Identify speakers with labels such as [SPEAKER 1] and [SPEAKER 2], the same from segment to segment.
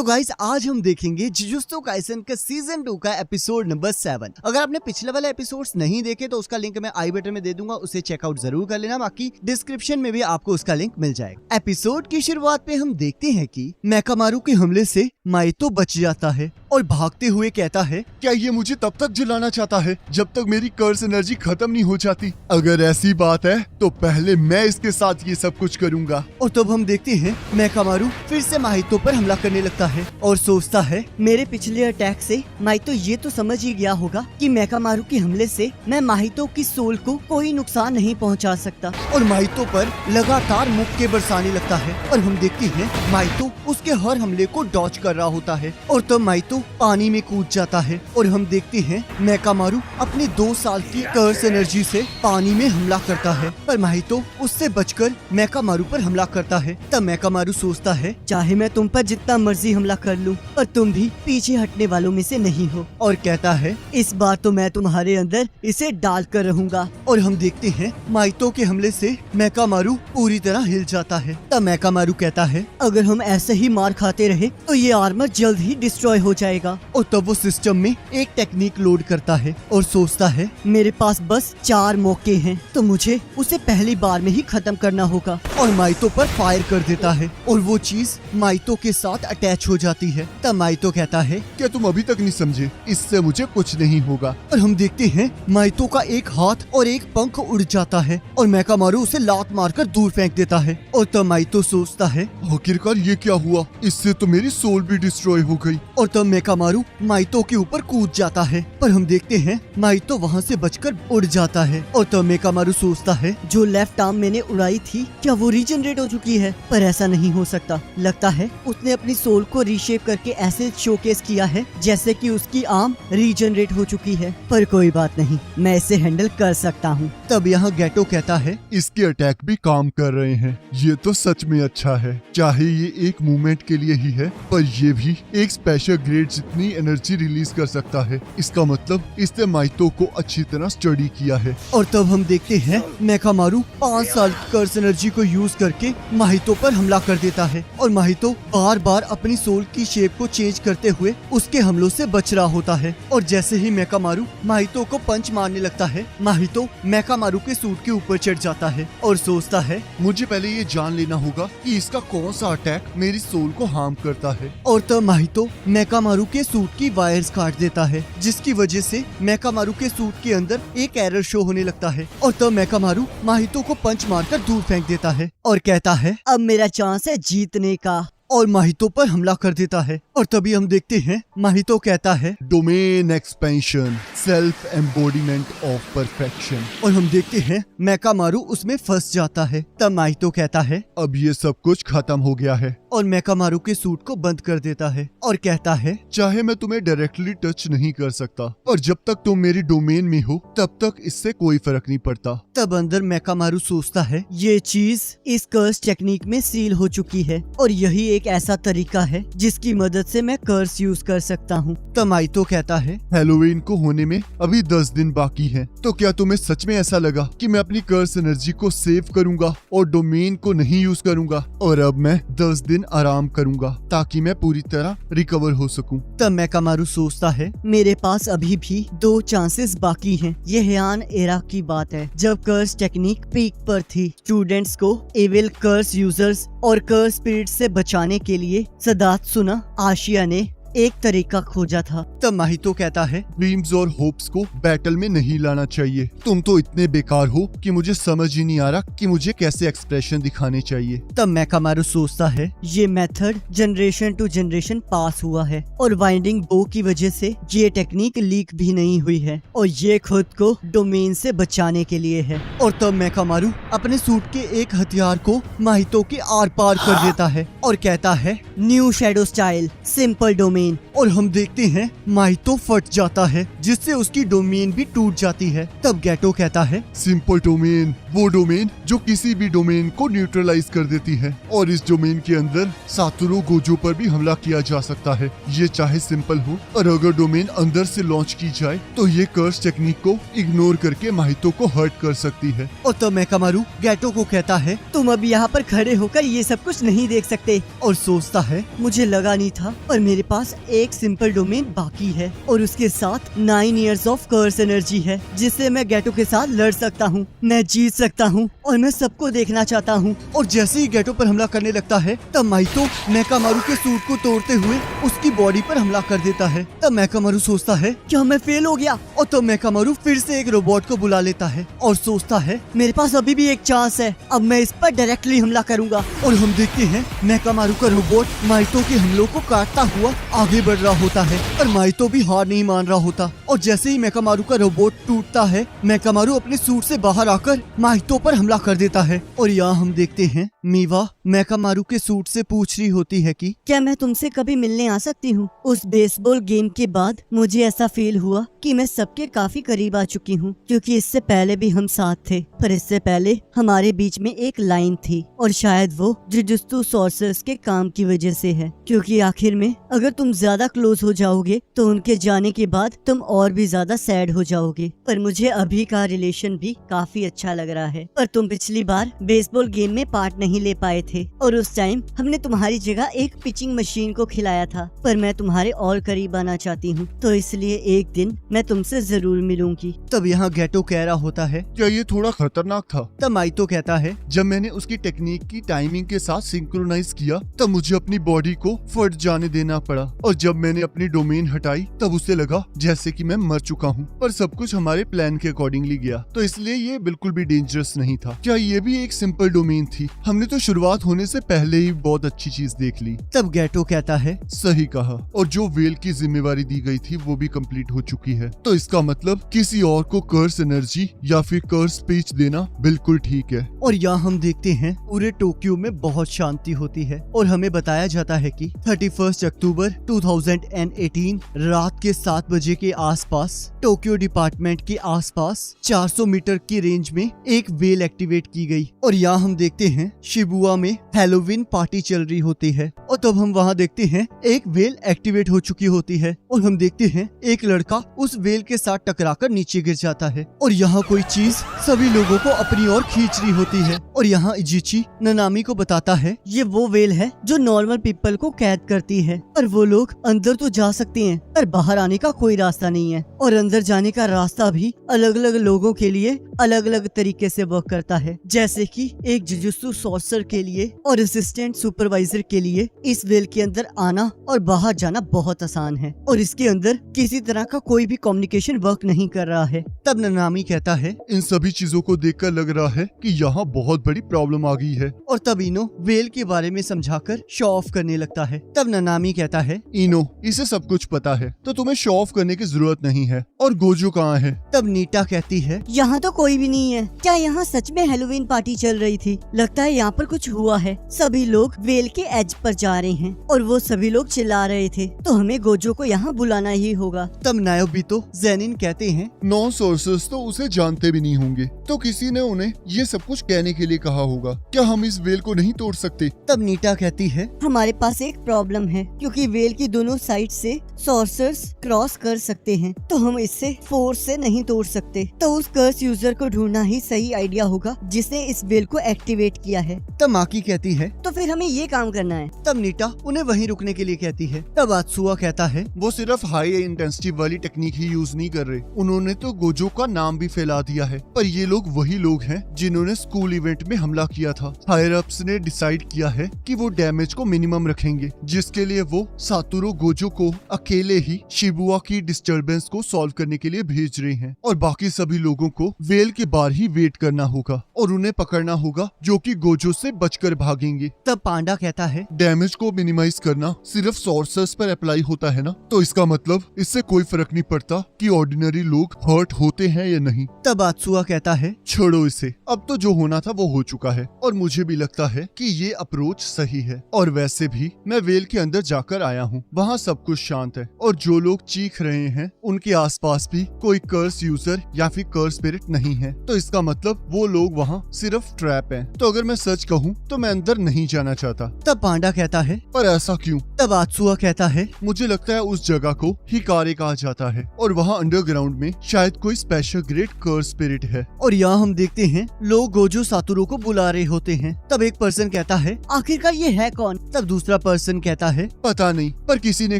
[SPEAKER 1] तो गाइस आज हम देखेंगे जुजुत्सु काइसेन का सीजन 2 का एपिसोड नंबर 7। अगर आपने पिछले वाले एपिसोड्स नहीं देखे तो उसका लिंक मैं आई बटन में दे दूंगा, उसे चेकआउट जरूर कर लेना, बाकी डिस्क्रिप्शन में भी आपको उसका लिंक मिल जाएगा। एपिसोड की शुरुआत पे हम देखते हैं कि मेकामारू के हमले से माइतो बच जाता है और भागते हुए कहता है,
[SPEAKER 2] क्या ये मुझे तब तक जलाना चाहता है जब तक मेरी कर्स एनर्जी खत्म नहीं हो जाती? अगर ऐसी बात है तो पहले मैं इसके साथ ये सब कुछ करूंगा।
[SPEAKER 1] और तब हम देखते हैं मेकामारू फिर से माहितो पर हमला करने लगता है और सोचता है, मेरे पिछले अटैक से माहितो ये तो समझ ही गया होगा कि मेकामारू के हमले से मैं माहितो की सोल को कोई नुकसान नहीं पहुंचा सकता। और माहितो पर लगातार मुक्के बरसाने लगता है और हम देखते हैं माहितो उसके हर हमले को डॉज कर रहा होता है और तब माहितो पानी में कूद जाता है और हम देखते हैं मेकामारू अपनी 2 साल की कर्स एनर्जी से पानी में हमला करता है, पर माहितो उससे बचकर मेकामारू पर हमला करता है। तब मेकामारू सोचता है, चाहे मैं तुम पर जितना मर्जी हमला कर लूं, पर तुम भी पीछे हटने वालों में से नहीं हो, और कहता है इस बार तो मैं तुम्हारे अंदर इसे डाल कर रहूंगा। और हम देखते हैं माहितो के हमले से मेकामारू पूरी तरह हिल जाता है। तब मेकामारू कहता है, अगर हम ऐसे ही मार खाते रहे तो ये आर्मर जल्द ही डिस्ट्रॉय हो जाएगा। और तब वो सिस्टम में एक टेक्निक लोड करता है और सोचता है, मेरे पास बस 4 मौके हैं तो मुझे उसे पहली बार में ही खत्म करना होगा। और माहितो पर फायर कर देता है और वो चीज माहितो के साथ अटैच हो जाती है। तब माहितो कहता है,
[SPEAKER 2] क्या तुम अभी तक नहीं समझे? इससे मुझे कुछ नहीं होगा।
[SPEAKER 1] और हम देखते हैं माहितो का एक हाथ और एक पंख उड़ जाता है और मेकामारू उसे लात मारकर दूर फेंक देता है। और तब माहितो सोचता है,
[SPEAKER 2] आखिरकार ये क्या हुआ? इससे तो मेरी सोल भी डिस्ट्रॉय हो गई।
[SPEAKER 1] और तब मेकामारू माहितो के ऊपर कूद जाता है, पर हम देखते हैं माहितो वहाँ से बचकर उड़ जाता है। और तब मेकामारू सोचता है, जो लेफ्ट आर्म मैंने उड़ाई थी क्या वो रीजनरेट हो चुकी है? पर ऐसा नहीं हो सकता, लगता है उसने अपनी सोल को रीशेप करके ऐसे शोकेस किया है जैसे कि उसकी आर्म रीजनरेट हो चुकी है। पर कोई बात नहीं, मैं इसे हैंडल कर सकता हूँ। तब यहाँ गेटो कहता है,
[SPEAKER 2] इसके अटैक भी काम कर रहे हैं, ये तो सच में अच्छा है। चाहे ये एक मूवमेंट के लिए ही है, पर ये भी एक स्पेशल ग्रेड जितनी एनर्जी रिलीज कर सकता है। इसका मतलब इसने माहितो को अच्छी तरह स्टडी किया है।
[SPEAKER 1] और तब हम देखते हैं मेकामारू 5 साल की कर्स एनर्जी को यूज करके माहितो पर हमला कर देता है और माहितो बार बार अपनी सोल की शेप को चेंज करते हुए उसके हमलों से बच रहा होता है। और जैसे ही मेकामारू माहितो को पंच मारने लगता है, माहितो मेकामारू के सूट के ऊपर चढ़ जाता है और सोचता है,
[SPEAKER 2] मुझे पहले ये जान लेना होगा कि इसका कौन सा अटैक मेरी सोल को हार्म करता है।
[SPEAKER 1] और तब माहितो मेकामारू के सूट की वायर्स काट देता है, जिसकी वजह से मेकामारू के सूट के अंदर एक एरर शो होने लगता है। और तब मेकामारू माहितो को पंच मारकर दूर फेंक देता है और कहता है, अब मेरा चांस है जीतने का, और माहितो पर हमला कर देता है। और तभी हम देखते हैं माहितो कहता है,
[SPEAKER 2] domain expansion, self embodiment of perfection.
[SPEAKER 1] और हम देखते हैं मेकामारू उसमें फंस जाता है। तब माहितो कहता है,
[SPEAKER 2] अब ये सब कुछ खत्म हो गया है,
[SPEAKER 1] और मेकामारू के सूट को बंद कर देता है और कहता है,
[SPEAKER 2] चाहे मैं तुम्हें डायरेक्टली टच नहीं कर सकता, पर जब तक तुम मेरी डोमेन में हो तब तक इससे कोई फर्क नहीं पड़ता।
[SPEAKER 1] तब अंदर मेकामारू सोचता है, ये चीज इस कर्स टेक्निक में सील हो चुकी है और यही एक ऐसा तरीका है जिसकी मदद से मैं कर्स यूज कर सकता हूँ। तब माहितो कहता है,
[SPEAKER 2] हैलोवीन को होने में अभी 10 दिन बाकी हैं, तो क्या तुम्हें सच में ऐसा लगा कि मैं अपनी कर्स एनर्जी को सेव करूंगा और डोमेन को नहीं यूज करूंगा, और अब मैं 10 दिन आराम करूंगा ताकि मैं पूरी तरह रिकवर हो सकूं?
[SPEAKER 1] तब मेकामारू सोचता है, मेरे पास अभी भी 2 चांसेस बाकी हैं। ये हेयान एरा की बात है जब कर्स टेक्निक पीक पर थी। स्टूडेंट्स को एविल कर्स यूजर्स और कर्स स्पिरिट से बचाने के लिए सदात्सुना आशिया ने एक तरीका खोजा था। तब माहितो कहता है,
[SPEAKER 2] ड्रीम्स और होप्स को बैटल में नहीं लाना चाहिए। तुम तो इतने बेकार हो कि मुझे समझ ही नहीं आ रहा कि मुझे कैसे एक्सप्रेशन दिखाने चाहिए।
[SPEAKER 1] तब मेकामारू सोचता है, ये method generation to generation pass हुआ है और वाइंडिंग बो की वजह से ये टेक्निक लीक भी नहीं हुई है और ये खुद को डोमेन से बचाने के लिए है। और तब मेकामारू अपने सूट के एक हथियार को माहितो के आर पार कर देता है और कहता है, new shadow style, simple domain. और हम देखते हैं माइतो फट जाता है जिससे उसकी डोमेन भी टूट जाती है। तब गैटो कहता है,
[SPEAKER 2] सिंपल डोमेन, वो डोमेन जो किसी भी डोमेन को न्यूट्रलाइज कर देती है, और इस डोमेन के अंदर सातोरू गोजो पर भी हमला किया जा सकता है, ये चाहे सिंपल हो। और अगर डोमेन अंदर से लॉन्च की जाए तो ये कर्स टेक्निक को इग्नोर करके माहितो को हर्ट कर सकती है।
[SPEAKER 1] और तब मेकामारू गैटो को कहता है, तुम अब यहाँ पर खड़े होकर ये सब कुछ नहीं देख सकते। और सोचता है, मुझे लगा नहीं था, पर मेरे पास एक सिंपल डोमेन बाकी है और उसके साथ 9 इयर्स ऑफ कर्स एनर्जी है, जिससे मैं गैटो के साथ लड़ सकता हूँ, मैं जीत सकता हूँ और मैं सबको देखना चाहता हूँ। और जैसे ही गैटो पर हमला करने लगता है तब माइतो मेकामारू के सूट को तोड़ते हुए उसकी बॉडी पर हमला कर देता है। तब मेकामारू सोचता है, क्या मैं फेल हो गया? और तब मेकामारू फिर से एक रोबोट को बुला लेता है और सोचता है, मेरे पास अभी भी एक चांस है, अब मैं इस पर डायरेक्टली हमला करूंगा। और हम देखते हैं मेकामारू का रोबोट माइतो के हमलों को काटता हुआ आगे बढ़ रहा होता है और माइतो भी हार नहीं मान रहा होता। और जैसे ही मेकामारू का रोबोट टूटता है, मेकामारू अपने सूट से बाहर आकर माइतो पर हमला कर देता है। और यहाँ हम देखते हैं मीवा मेकामारू के सूट से पूछ रही होती है कि क्या मैं तुमसे कभी मिलने आ सकती हूँ? उस बेसबॉल गेम के बाद मुझे ऐसा फील हुआ कि मैं सबके काफी करीब आ चुकी हूँ, क्योंकि इससे पहले भी हम साथ थे, पर इससे पहले हमारे बीच में एक लाइन थी और शायद वो जुजुत्सु सॉर्सर्स के काम की वजह से है, क्योंकि आखिर में अगर तुम ज्यादा क्लोज हो जाओगे तो उनके जाने के बाद तुम और भी ज्यादा सैड हो जाओगे। पर मुझे अभी का रिलेशन भी काफी अच्छा लग रहा है। पर तुम पिछली बार बेसबॉल गेम में पार्ट नहीं ले पाए थे और उस टाइम हमने तुम्हारी जगह एक पिचिंग मशीन को खिलाया था, पर मैं तुम्हारे और करीब आना चाहती हूँ, तो इसलिए एक दिन मैं तुमसे जरूर मिलूंगी। तब यहाँ गैटो कह रहा होता है,
[SPEAKER 2] क्या ये थोड़ा खतरनाक था?
[SPEAKER 1] तब माइतो कहता है,
[SPEAKER 2] जब मैंने उसकी टेक्निक की टाइमिंग के साथ सिंक्रोनाइज किया तब मुझे अपनी बॉडी को फट जाने देना पड़ा, और जब मैंने अपनी डोमेन हटाई तब उसे लगा जैसे कि मैं मर चुका हूँ। पर सब कुछ हमारे प्लान के अकॉर्डिंगली गया, तो इसलिए ये बिल्कुल भी डेंजरस नहीं था। क्या ये भी एक सिंपल डोमेन थी? हमने तो शुरुआत होने से पहले ही बहुत अच्छी चीज देख ली।
[SPEAKER 1] तब गैटो कहता है,
[SPEAKER 2] सही कहा, और जो वेल की जिम्मेवारी दी गई थी वो भी कंप्लीट हो चुकी है, तो इसका मतलब किसी और को कर्स एनर्जी या फिर कर्स स्पीच देना बिल्कुल ठीक है।
[SPEAKER 1] और यहाँ हम देखते हैं पूरे टोक्यो में बहुत शांति होती है और हमें बताया जाता है कि 31 अक्टूबर 2018 रात के 7 बजे के आसपास टोक्यो डिपार्टमेंट के आसपास 400 मीटर की रेंज में एक वेल एक्टिवेट की गई। और यहाँ हम देखते हैं शिबुया में हैलोवीन पार्टी चल रही होती है और तब हम वहाँ देखते हैं एक वेल एक्टिवेट हो चुकी होती है और हम देखते हैं एक लड़का उस वेल के साथ टकराकर नीचे गिर जाता है और यहाँ कोई चीज सभी लोगों को अपनी ओर खींच रही होती है। और यहाँ इजिची ननामी को बताता है, ये वो वेल है जो नॉर्मल पीपल को कैद करती है, पर वो लोग अंदर तो जा सकते हैं पर बाहर आने का कोई रास्ता नहीं है, और अंदर जाने का रास्ता भी अलग अलग लोगों के लिए अलग अलग तरीके से वर्क करता है। जैसे कि एक जुजुत्सु सॉर्सर के लिए और असिस्टेंट सुपरवाइजर के लिए इस वेल के अंदर आना और बाहर जाना बहुत आसान है और इसके अंदर किसी तरह का कोई भी कम्युनिकेशन वर्क नहीं कर रहा है। तब ननामी कहता है,
[SPEAKER 2] इन सभी चीजों को देखकर लग रहा है कि यहाँ बहुत बड़ी प्रॉब्लम आ गई है।
[SPEAKER 1] और तब इनो वेल के बारे में समझाकर शो ऑफ करने लगता है। तब ननामी कहता है,
[SPEAKER 2] इनो, इसे सब कुछ पता है तो तुम्हें शो ऑफ करने की जरूरत नहीं है। और गोजो कहाँ है?
[SPEAKER 1] तब नीटा कहती है, यहाँ तो कोई भी नहीं है। क्या यहाँ सच में हैलोवीन पार्टी चल रही थी? लगता है यहाँ पर कुछ हुआ है। सभी लोग वेल के एज पर जा रहे हैं और वो सभी लोग चिल्ला रहे थे, तो हमें गोजो को यहाँ बुलाना ही होगा। तब नायोबितो जेनिन कहते हैं,
[SPEAKER 2] नॉन सोर्सेस तो उसे जानते भी नहीं होंगे, तो किसी ने उन्हें ये सब कुछ कहने के लिए कहा होगा। क्या हम इस वेल को नहीं तोड़ सकते?
[SPEAKER 1] तब नीटा कहती है, हमारे पास एक प्रॉब्लम है, क्योंकि वेल की दोनों साइड से सॉर्सर्स क्रॉस कर सकते हैं, तो हम इससे फोर्स से नहीं तोड़ सकते। तो उस कर्स यूजर को ढूंढना ही सही आइडिया होगा जिसने इस वेल को एक्टिवेट किया है। तब माकी कहती है, तो फिर हमें ये काम करना है। तब नीटा उन्हें वहीं रुकने के लिए कहती है। तब आत्सुआ कहता है,
[SPEAKER 2] वो सिर्फ हाई इंटेंसिटी वाली टेक्निक ही यूज नहीं कर रहे, उन्होंने तो गोजो का नाम भी फैला दिया है। पर ये लोग वही लोग हैं जिन्होंने स्कूल इवेंट में हमला किया था। हायर अप्स ने डिसाइड किया है कि वो डैमेज को मिनिमम रखेंगे, जिसके लिए वो सातोरू गोजो को अकेले ही शिबुया की डिस्टरबेंस को सॉल्व करने के लिए भेज रहे हैं, और बाकी सभी लोगों को वेल के बाहर ही वेट करना होगा और उन्हें पकड़ना होगा जो कि गोजो से बच कर भागेंगे।
[SPEAKER 1] तब पांडा कहता है,
[SPEAKER 2] डैमेज को मिनिमाइज करना सिर्फ सॉर्सर्स पर अप्लाई होता है ना, तो इसका मतलब इससे कोई फर्क नहीं पड़ता कि ऑर्डिनरी लोग हर्ट होते हैं या नहीं।
[SPEAKER 1] तब आत्सुआ कहता है,
[SPEAKER 2] छोड़ो इसे, अब तो जो होना था वो हो चुका है और मुझे भी लगता है कि ये अप्रोच सही है। और वैसे भी मैं वेल के अंदर जाकर आया हूँ, वहाँ सब कुछ शांत है और जो लोग चीख रहे हैं उनके आसपास भी कोई कर्स यूजर या फिर कर्स स्पिरिट नहीं है, तो इसका मतलब वो लोग वहाँ सिर्फ ट्रैप हैं। तो अगर मैं सच कहूँ तो मैं अंदर नहीं जाना चाहता।
[SPEAKER 1] तब पांडा कहता है,
[SPEAKER 2] पर ऐसा क्यों?
[SPEAKER 1] तब आत्सुआ कहता है,
[SPEAKER 2] मुझे लगता है उस जगह को हिकारे कहा जाता है और वहाँ अंडरग्राउंड में शायद कोई स्पेशल ग्रेट कर्स स्पिरिट है।
[SPEAKER 1] और यहाँ हम देखते हैं लोग गोजो सातोरू को बुला रहे होते हैं। तब एक पर्सन कहता है, आखिरकार ये है कौन? तब दूसरा पर्सन कहता है,
[SPEAKER 2] पता नहीं, पर किसी ने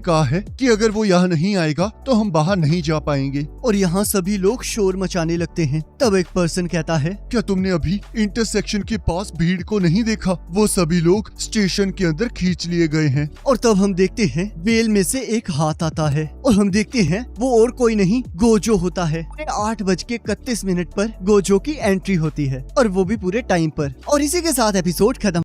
[SPEAKER 2] कहा है कि अगर वो यहाँ नहीं आएगा तो हम बाहर नहीं जा पाएंगे।
[SPEAKER 1] और यहाँ सभी लोग शोर मचाने लगते हैं। तब एक पर्सन कहता है,
[SPEAKER 2] क्या तुमने अभी इंटरसेक्शन के पास भीड़ को नहीं देखा? वो सभी लोग स्टेशन के अंदर खींच लिए गए हैं।
[SPEAKER 1] और तब हम देखते हैं वेल में से एक हाथ आता है और हम देखते हैं वो और कोई नहीं गोजो होता है। 8:31 पर गोजो की एंट्री होती है और वो भी पूरे टाइम पर। और इसी के साथ एपिसोड खत्म।